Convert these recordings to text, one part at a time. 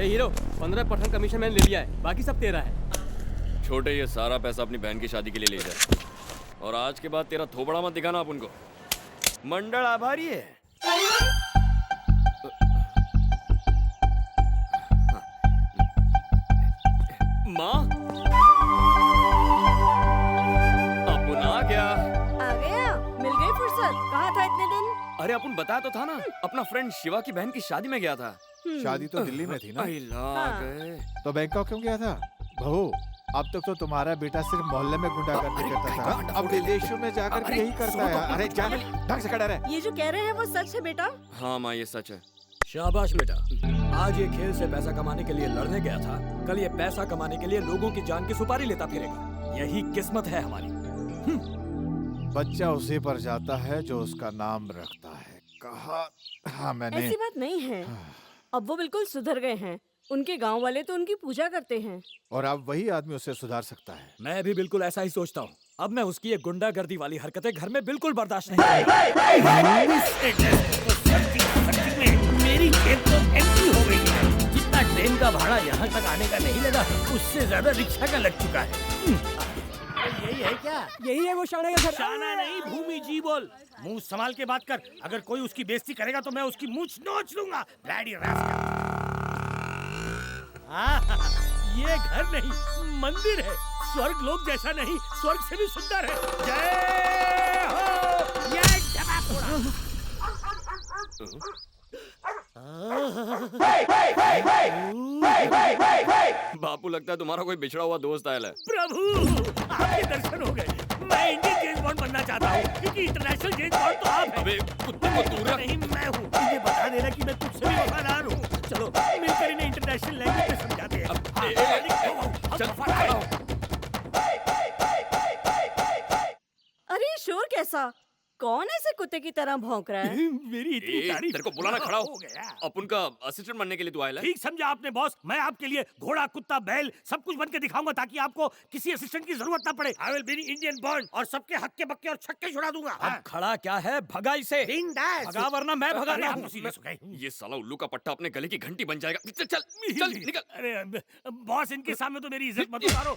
हे hero, 15% commission मैंने ले लिया है, बाकी सब तेरा है। छोटे, ये सारा पैसा अपनी बहन की शादी के लिए ले जा, और आज के बाद तेरा थोबड़ा मत दिखाना अपन को। मंडल आभारी है। माँ, अपन आ गया। आ गया? मिल गई फुर्सत? कहाँ था इतने दिन? अरे अपन बताया तो था ना, अपना फ्रेंड शिवा की बहन की शादी में गया था। शादी तो दिल्ली में थी ना? आ गए। तो बैंकॉक क्यों गया था? बहू, अब तक तो तुम्हारा बेटा सिर्फ मोहल्ले में गुंडागर्दी करता था, अब विदेशों में जाकर के यही करता है। अरे जान, ढंग से खड़ा रहे। ये जो कह रहे हैं वो सच है बेटा? हाँ माँ, ये सच है। शाबाश बेटा, आज ये खेल से पैसा कमाने के लिए लड़ने गया था, कल ये पैसा कमाने के लिए लोगों की जान की सुपारी लेता फिरेगा। यही किस्मत है हमारी। बच्चा उसी पर जाता है जो उसका नाम रखता है। कहा हाँ मैंने। ऐसी बात नहीं है, अब वो बिल्कुल सुधर गए हैं। उनके गांव वाले तो उनकी पूजा करते हैं। और अब वही आदमी उसे सुधार सकता है। मैं भी बिल्कुल ऐसा ही सोचता हूँ। अब मैं उसकी ये गुंडागर्दी वाली हरकतें घर में बिल्कुल बर्दाश्त नहीं करूंगा। मेरी जेब तो एम्प्टी हो गई है। जितना ट्रेन का भाड़ा यहाँ तक आने का नहीं लगा, उससे ज्यादा रिक्शा का लग चुका है। यही है क्या? यही है वो शाना का घर। शाना नहीं, भूमि जी बोल। मुंह संभाल के बात कर। अगर कोई उसकी बेइज्जती करेगा तो मैं उसकी मूंछ नोच लूंगा। Bloody rascal. ये घर नहीं, मंदिर है। स्वर्ग लोक जैसा नहीं, स्वर्ग से भी सुंदर है। जय हो। ये बापू, लगता है तुम्हारा कोई बिछड़ा हुआ दोस्त आया है। प्रभु, आपके दर्शन हो गए। मैं इंडियन जेम्स बॉन्ड बनना चाहता हूँ, क्योंकि इंटरनेशनल जेम्स बॉन्ड तो आप हैं। अबे कुत्ते को दूर रख। नहीं, मैं हूँ। मुझे बता देना कि मैं तुझसे भी वफादार हूँ। चलो मिलकर इन्हें इंटरनेशनल लैंग्वेज में समझाते हैं। अरे ये शोर कैसा? कौन ऐसे कुत्ते की तरह भौंक रहा है? मेरी इतनी तारीफ। तेरे को बुलाना खड़ा हो गया। अपन का असिस्टेंट बनने के लिए तू आया है। ठीक समझा आपने बॉस। मैं आपके लिए घोड़ा, कुत्ता, बैल सब कुछ बन के दिखाऊंगा, ताकि आपको किसी असिस्टेंट की जरूरत ना पड़े। I will be Indian bond और सबके हक्के बक्के और छक्के छुड़ा दूंगा। अब खड़ा क्या है, भगा इसे। भगा वरना मैं भगाता हूँ। ये साला उल्लू का पट्टा अपने गले की घंटी बन जाएगा। चल चल चल निकल। अरे बॉस, इनके सामने तो मेरी इज्जत मत उतारो।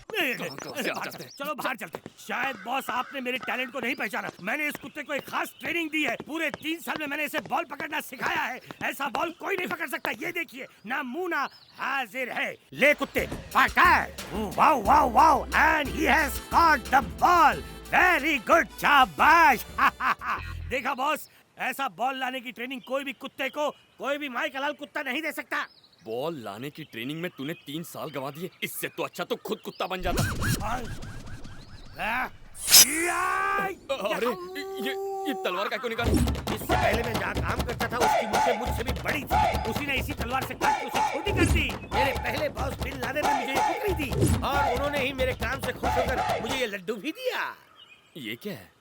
चलो बाहर चलते। शायद बॉस आपने मेरे टैलेंट को नहीं पहचाना। मैंने इस कुत्ते को एक खास ट्रेनिंग दी है। पूरे 3 साल में मैंने इसे बॉल पकड़ना सिखाया है। ऐसा बॉल कोई नहीं पकड़ सकता। ये देखिए, ना मुंह ना हाजिर है। ले कुत्ते, पकड़। Wow wow wow, and he has caught the ball. Very good, शाबाश। देखा बॉस, ऐसा बॉल लाने की ट्रेनिंग कोई भी कुत्ते को, कोई भी माई का लाल कुत्ता नहीं दे सकता। बॉल लाने की ट्रेनिंग में तूने 3 साल गंवा दिए। इससे तो अच्छा तो खुद कुत्ता बन जाता। अरे ये तलवार क्या क्यों निकाली? इससे पहले मैं जहाँ काम करता था, उसकी मूछें मुझसे भी बड़ी थी। उसी ने इसी तलवार से काट के उसे छोटी कर दी। मेरे पहले बॉस बिन लादेन ने मुझे ये कुकरी दी, और उन्होंने ही मेरे काम से खुश होकर मुझे ये लड्डू भी दिया। ये क्या है?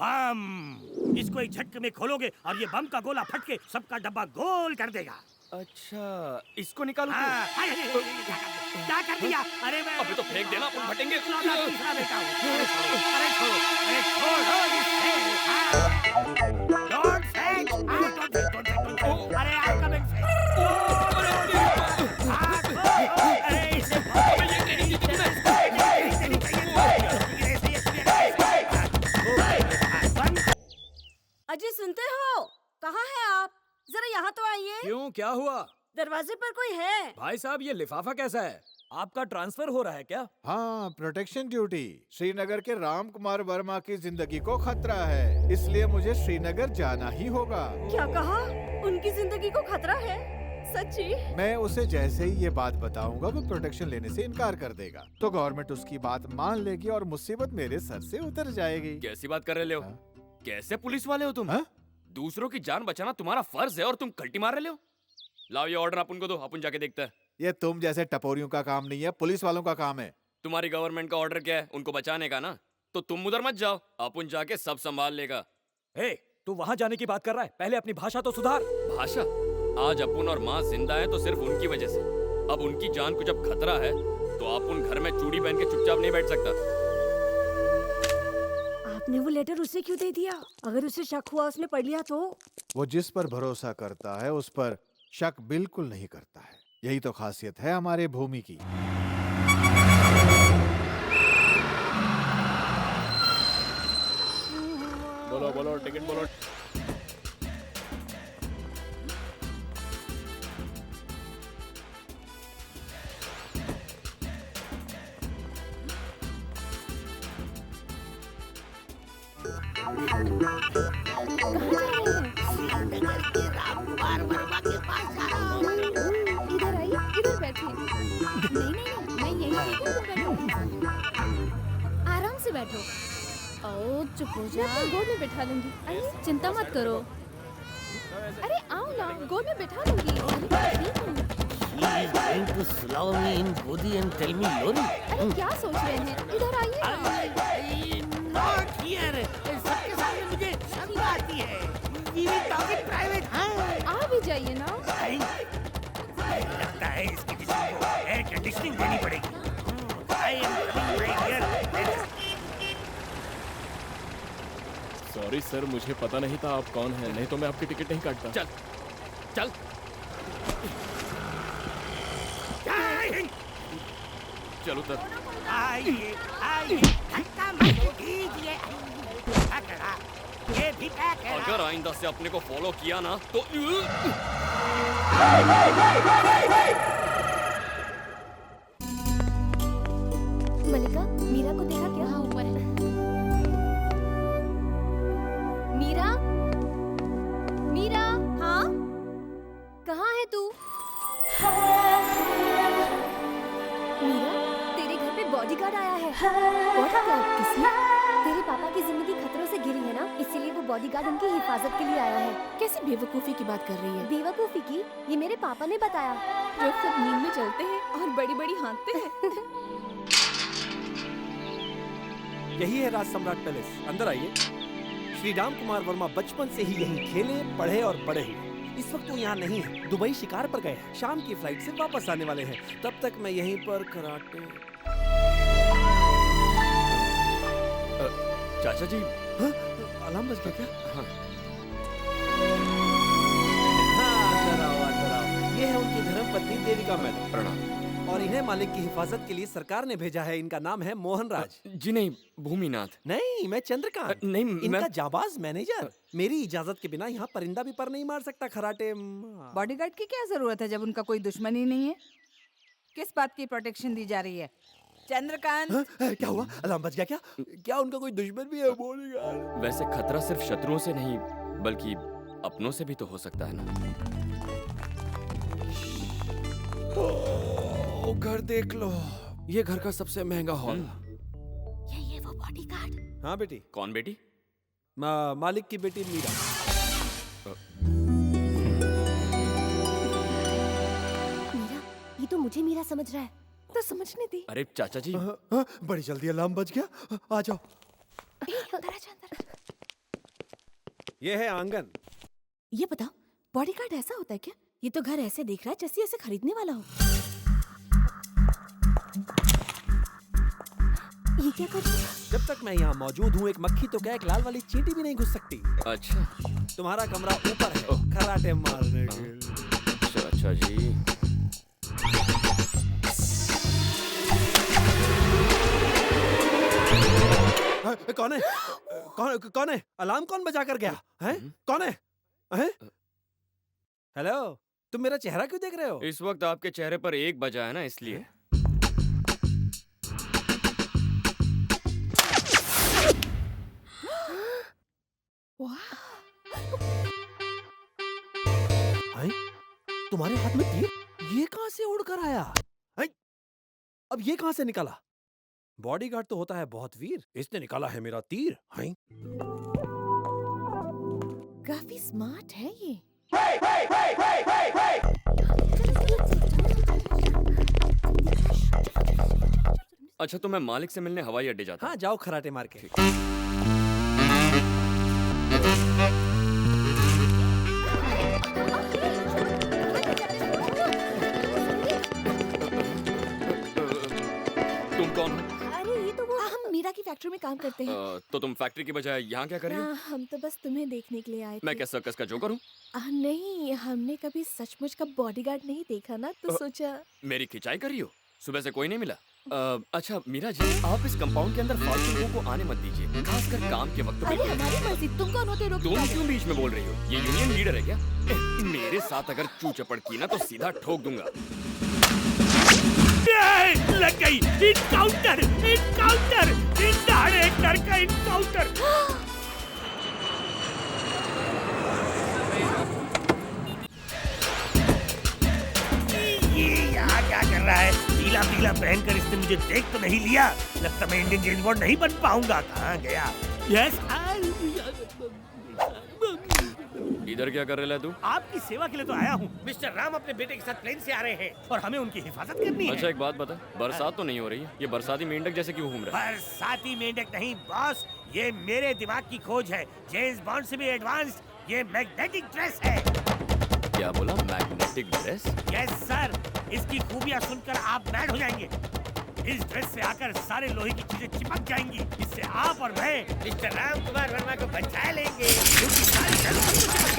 बम। इसको एक झटके में खोलोगे और ये बम का गोला फट के सबका डब्बा गोल कर देगा। अच्छा, इसको निकालो। क्या कर दिया? अरे मैं अबे तो फेंक देना, अपन फटेंगे। तीसरा बेटा हूँ। अरे छोड़ो, अरे छोड़ो इसे। Don't fetch. Don't. अरे I'm coming. अरे इसे अजी सुनते हो? कहाँ हैं आप? जरा यहाँ तो आइए। क्यों, क्या हुआ? दरवाजे पर कोई है? भाई साहब, ये लिफाफा कैसा है? आपका ट्रांसफर हो रहा है क्या? हाँ, प्रोटेक्शन ड्यूटी। श्रीनगर के राम कुमार वर्मा की जिंदगी को खतरा है, इसलिए मुझे श्रीनगर जाना ही होगा। क्या कहा? उनकी जिंदगी को खतरा है? सच्ची? मैं उसे जैसे ही ये बात बताऊंगा, वो प्रोटेक्शन लेने से इनकार कर देगा, तो गवर्नमेंट उसकी बात मान लेगी और मुसीबत मेरे सर से उतर जाएगी। कैसी बात कर रहे हो? कैसे पुलिस वाले हो तुम? दूसरों की जान बचाना तुम्हारा फर्ज है और तुम कल्टी मार रहे हो। लाओ ये ऑर्डर अपन को दो, अपन जाके देखते हैं। ये तुम जैसे टपोरियों का काम नहीं है, पुलिस वालों का काम है। तुम्हारी गवर्नमेंट का ऑर्डर क्या है? उनको बचाने का ना। तो तुम उधर मत जाओ, अपन जाके सब संभाल लेगा। हे, तू वहाँ जाने की बात कर रहा है? पहले अपनी भाषा तो सुधार। भाषा? आज अपन और माँ जिंदा है तो सिर्फ उनकी वजह से। अब उनकी जान को जब खतरा है तो अपन घर में चूड़ी पहन के चुपचाप नहीं बैठ सकता। आपने वो लेटर उसे क्यों दे दिया? अगर उसे शक हुआ उसने पढ़ लिया तो? वो जिस पर भरोसा करता है उस पर शक बिल्कुल नहीं करता है। यही तो खासियत है हमारे भूमि की। बोलो बोलो टिकट बोलो। इधर आइए, इधर बैठिए। नहीं नहीं मैं यहीं बैठूं। आराम से बैठो। ओ चुप हो जा, गोद में बैठा लूंगी। अरे चिंता मत करो। अरे आओ ना, गोद में बैठा लूंगी। अरे क्या सोच रहे हैं? इधर आइए ना। सबके सामने मुझे शर्म आती है। आ भी जाइए ना। लगता है इसकी जिस्म को एयर कंडीशनिंग देनी पड़ेगी। I am coming right here. Sorry sir, मुझे पता नहीं था आप कौन हैं, नहीं तो मैं आपकी टिकट नहीं काटता। चल चल चलो तर। आइए आइए, धक्का मत कीजिए। पकड़ा, ये भी पकड़ा। अगर आइंदा से अपने को फॉलो किया ना तो मलिका, मीरा को देखा क्या? हाँ, हुआ है। मीरा, मीरा, हाँ, कहाँ है तू? मीरा, तेरे घर पे बॉडीगार्ड आया है। बॉडीगार्ड? किसने? तेरे पापा की जिंदगी खतरों से घिरी है ना, इसीलिए वो बॉडीगार्ड उनकी हिफाजत के लिए आया है। कैसी बेवकूफी की बात कर रही है? बेवकूफी की? ये मेरे पापा ने बताया। जो सब नींद में चलते हैं और बड़ी बड़ी हाँकते हैं। यही है राज सम्राट पैलेस। अंदर आइए। श्री राम कुमार वर्मा बचपन से ही यहीं खेले, पढ़े और बड़े हुए। इस वक्त वो यहाँ नहीं है, दुबई शिकार पर गए हैं। शाम की फ्लाइट से वापस आने वाले हैं। तब तक मैं यहीं पर कराटे। चाचा जी। हाँ? अलार्म बज गया क्या? हाँ। अंदर आओ, अंदर आओ। ये है उनकी धर्मपत्नी देविका मैडम। प्रणाम। और इन्हें मालिक की हिफाजत के लिए सरकार ने भेजा है। इनका नाम है मोहन राज। जी नहीं, भूमिनाथ। नहीं, मैं चंद्रकांत। नहीं, इनका मैं जाबाज मैनेजर। मेरी इजाजत के बिना यहाँ परिंदा भी पर नहीं मार सकता। खराटे बॉडीगार्ड की क्या जरूरत है जब उनका कोई दुश्मन ही नहीं है? किस बात की प्रोटेक्शन दी जा रही है? चंद्रकांत, क्या हुआ? अलार्म बज गया क्या? क्या उनका कोई दुश्मन भी है? बॉडीगार्ड। वैसे खतरा सिर्फ शत्रुओं से नहीं बल्कि अपनों से भी तो हो सकता है ना। ओ, घर देख लो। ये घर का सबसे महंगा हॉल। यही है वो बॉडीगार्ड। हाँ बेटी। कौन बेटी? मालिक की बेटी मीरा। मीरा, ये तो मुझे मीरा समझ रहा है। तो समझने दी। अरे चाचा जी। बड़ी जल्दी अलार्म बज गया। आ जाओ। उधर आजा, अंदर। ये है आंगन। ये बताओ, बॉडीगार्ड ऐसा होता है क्या? ये तो घर ऐसे देख रहा है जैसे ऐसे खरीदने वाला हो। ये क्या कर रही है? जब तक मैं यहाँ मौजूद हूँ, एक मक्खी तो क्या, एक लाल वाली चींटी भी नहीं घुस सकती। अच्छा। तुम्हारा कमरा ऊपर है, खराटे मारने के लिए। अच्छा जी। कौन है? कौन है? अलार्म कौन बजा कर गया है? कौन है? हेलो, तुम मेरा चेहरा क्यों देख रहे हो? इस वक्त आपके चेहरे पर एक बजा है ना, इसलिए। तुम्हारे हाथ में तीर? ये कहां से उड़कर आया? अब ये कहां से निकाला? बॉडीगार्ड तो होता है बहुत वीर, इसने निकाला है मेरा तीर। काफी स्मार्ट है ये। अच्छा, तो मैं मालिक से मिलने हवाई अड्डे जाता हूँ। हाँ, जाओ खराटे मार के। तुम कौन हो? अरे ये तो वो हम मीरा की फैक्ट्री में काम करते हैं। तो तुम फैक्ट्री की बजाय यहाँ क्या कर रही हो? हम तो बस तुम्हें देखने के लिए आए थे। मैं क्या सर्कस का जोकर हूँ? नहीं, हमने कभी सचमुच का बॉडीगार्ड नहीं देखा ना, तो सोचा। मेरी खिंचाई कर रही हो? सुबह से कोई नहीं मिला? अच्छा मीरा जी, आप इस कंपाउंड के अंदर फालतू लोगों को आने मत दीजिए, खासकर काम के वक्त पे। अरे हमारी मर्जी, तुम कौन होते रोकने तुम वाले? क्यों बीच में बोल रही हो? ये यूनियन लीडर है क्या? मेरे साथ अगर चू चपड़ की ना तो सीधा ठोक दूंगा। लग गई। इनकाउंटर, इनकाउंटर, इनडायरेक्टर का इनकाउंटर। ये यहाँ क्या कर रहा है? पीला पीला पहनकर इसने मुझे देख तो नहीं लिया। लगता मैं इंडियन जेम्स बॉन्ड नहीं बन पाऊंगा। कहाँ गया? यस, इधर क्या कर रहे है तू? आपकी सेवा के लिए तो आया हूँ। मिस्टर राम अपने बेटे के साथ प्लेन से आ रहे हैं और हमें उनकी हिफाजत करनी है। अच्छा एक बात बता, बरसात तो नहीं हो रही है, ये बरसाती मेंढक जैसे क्यों घूम रहा है? बरसाती मेंढक नहीं बॉस, ये मेरे दिमाग की खोज है। जेम्स बॉन्ड से भी एडवांस ये मैग्नेटिक ड्रेस है। क्या बोला? Magnetic dress? यस सर, इसकी खूबियाँ सुनकर आप मैड हो जाएंगे। इस ड्रेस से आकर सारे लोहे की चीजें चिपक जाएंगी। इससे आप और मैं मिस्टर राम कुमार वर्मा को बचा लेंगे, क्योंकि सारी जरूरत को चिपक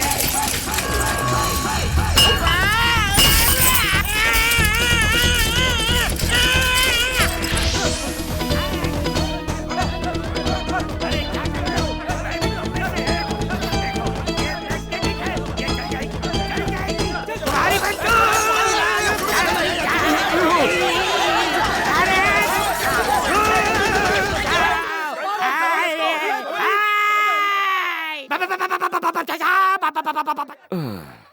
अरे क्या कर रहे हो? मैं भी कपड़े में है। देखो, ये मैग्नेटिक है, ये चल जाएगी, तुम्हारी बंदूक।